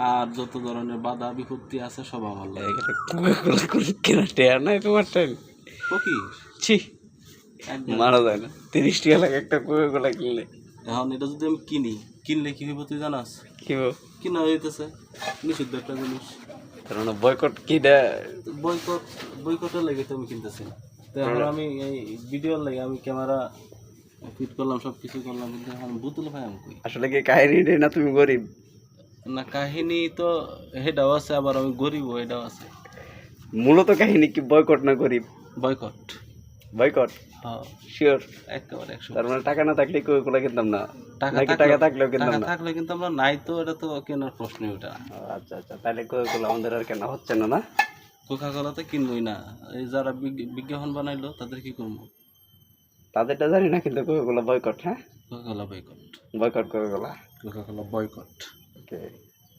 আর যত ধরনের বাধা বিপত্তি আছে সব আমার লাগে। কেনা টেয়ার নাই তোমার টাইম ফকির ছি একদম। মারা যায় না 30 টাকা লাগে একটা কোকা কিনলে। এখন এটা যদি আমি কিনলে কি হইব তুই জানাস? কি কিনা হইতেছে নিষিদ্ধ একটা জিনিস। কারণ বয়কট কি দেয় বয়কটের লাগে তো আমি কিনতেছি না। তো এখন আমি এই ভিডিওর লাগে আমি ক্যামেরা ফিট করলাম, সব কিছু করলাম, কিন্তু এখন বুতুল ভাই আমি কই। আসলে কি কাহিনী না তুমি গরিব? না কাহিনী তো এটাও আছে, আবার আমি গরিবও এটাও আছে। মূলত কাহিনী কি বয়কট না গরিব? বয়কট। বয়কট হ্যাঁ শিওর? একেবারে 100%। তার মানে টাকা না থাকলে কোকা কিনতাম না? টাকা থাকলেও কিনতাম না? থাকলে কিন্তু আমরা নাই, তো এটা তো কেনার প্রশ্নই ওটা। আচ্ছা আচ্ছা, তাহলে কোকা আমাদের আর কেনা হচ্ছে না? না কোকা কোলা তো কিনবই না। এই যারা বিজ্ঞাপন বানাইলো তাদের কি করবো? তাদেরটা জানি না, কিন্তু কোকা কোলা বয়কট। হ্যাঁ Coca Cola boycott. Boycott Coca Cola. Coca Cola boycott. ওকে।